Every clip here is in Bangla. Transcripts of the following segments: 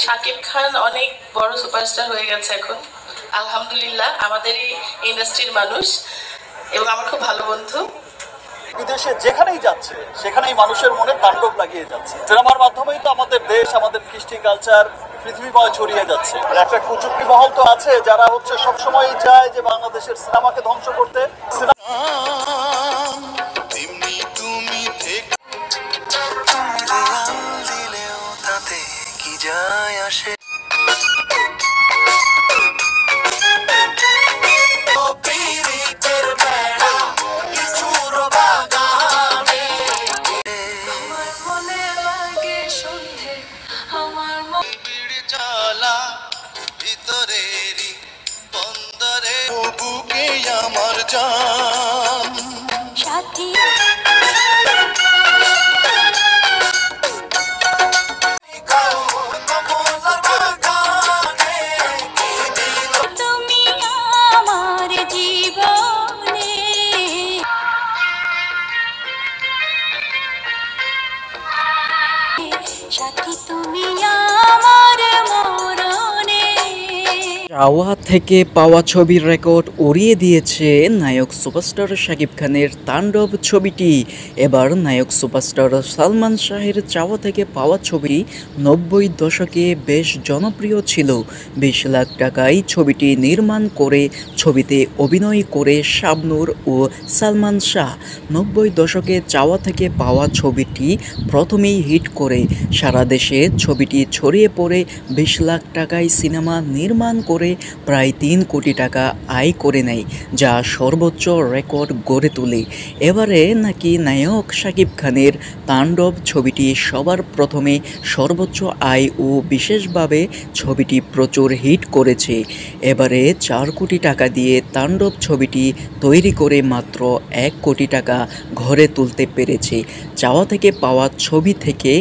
শাকিব খান অনেক বড় সুপারস্টার হয়ে গেছে এখন, আলহামদুলিল্লাহ। আমাদের এই ইন্ডাস্ট্রির মানুষ এবং আমার খুব ভালো বন্ধু। বিদেশে যেখানেই যাচ্ছে সেখানেই মানুষের মনে তাণ্ডব লাগিয়ে যাচ্ছে। সিনেমার মাধ্যমেই তো আমাদের দেশ, আমাদের কৃষ্টি কালচার পৃথিবীময় ছড়িয়ে যাচ্ছে। একটা কুচুক্তি মহল তো আছে যারা সবসময় চায় যে বাংলাদেশের সিনেমাকে ধ্বংস করতে। আমার জান সাথী তুমি আমার জীবনে সাথী তুমি আমার মরণে। চাওয়া থেকে পাওয়া ছবির রেকর্ড উড়িয়ে দিয়েছে নায়ক সুপারস্টার শাকিব খানের তাণ্ডব ছবিটি। এবার নায়ক সুপারস্টার সালমান শাহের চাওয়া থেকে পাওয়া ছবি 90 দশকে বেশ জনপ্রিয় ছিল। 20 লাখ টাকায় ছবিটি নির্মাণ করে ছবিতে অভিনয় করে শাবনূর ও সালমান শাহ। 90 দশকে চাওয়া থেকে পাওয়া ছবিটি প্রথমেই হিট করে সারা দেশে ছবিটি ছড়িয়ে পড়ে 20 লাখ টাকায় সিনেমা নির্মাণ করে প্রায় 3 কোটি টাকা আয় করে নেয়, যা সর্বোচ্চ রেকর্ড গড়ে তোলে। এবারে নাকি নায়ক শাকিব খানের তাণ্ডব ছবিটি সবার প্রথমে সর্বোচ্চ আয় ও বিশেষভাবে ছবিটি প্রচুর হিট করেছে। এবারে 4 কোটি টাকা দিয়ে তাণ্ডব ছবিটি তৈরি করে মাত্র 1 কোটি টাকা ঘরে তুলতে পেরেছে। চাওয়া থেকে পাওয়া ছবি থেকে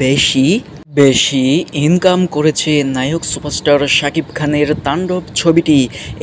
বেশি ইনকাম করেছে নায়ক সুপারস্টার শাকিব খানের তাণ্ডব ছবিটি।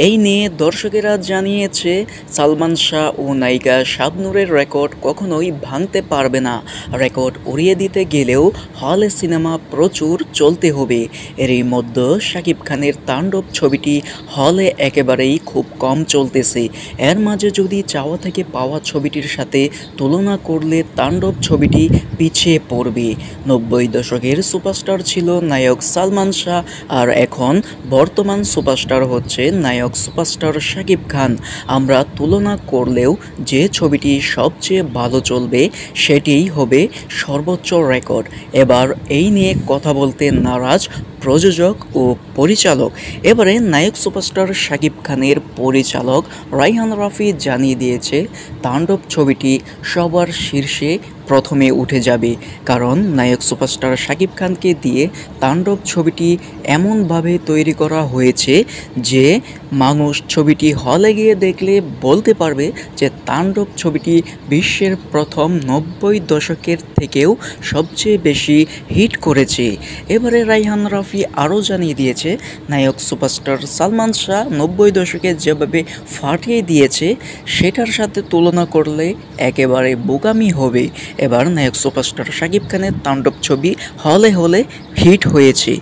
এই নিয়ে দর্শকেরা জানিয়েছে সালমান শাহ ও নায়িকা শাবনূরের রেকর্ড কখনোই ভাঙতে পারবে না। রেকর্ড উড়িয়ে দিতে গেলেও হলে সিনেমা প্রচুর চলতে হবে। এরই মধ্যে শাকিব খানের তাণ্ডব ছবিটি হলে একেবারেই খুব কম চলতেছে। এর মাঝে যদি চাওয়া থেকে পাওয়া ছবিটির সাথে তুলনা করলে তাণ্ডব ছবিটি পিছিয়ে পড়বে। 90 দশকের সুপারস্টার ছিল নায়ক সালমান শাহ, আর এখন বর্তমান সুপারস্টার হচ্ছে নায়ক সুপারস্টার শাকিব খান। আমরা তুলনা করলেও যে ছবিটি সবচেয়ে ভালো চলবে সেটিই হবে সর্বোচ্চ রেকর্ড। এবার এই নিয়ে কথা বলতে নারাজ প্রযোজক ও পরিচালক। এবারে নায়ক সুপারস্টার শাকিব খানের পরিচালক রায়হান রাফি জানিয়ে দিয়েছে তাণ্ডব ছবিটি সবার শীর্ষে প্রথমে উঠে যাবে, কারণ নায়ক সুপারস্টার শাকিব খানকে দিয়ে তাণ্ডব ছবিটি এমনভাবে তৈরি করা হয়েছে যে মানুষ ছবিটি হলে গিয়ে দেখলে বলতে পারবে যে তাণ্ডব ছবিটি বিশ্বের প্রথম 90 দশকের থেকেও সবচেয়ে বেশি হিট করেছে। এবারে রায়হান রাফি আরও জানিয়ে দিয়েছে নায়ক সুপারস্টার সালমান শাহ 90 দশকে যেভাবে ফাটিয়ে দিয়েছে সেটার সাথে তুলনা করলে একেবারে বোকামি হবে। এবার নায়ক সুপারস্টার শাকিব খানের তাণ্ডব ছবি হলে হিট হয়েছে।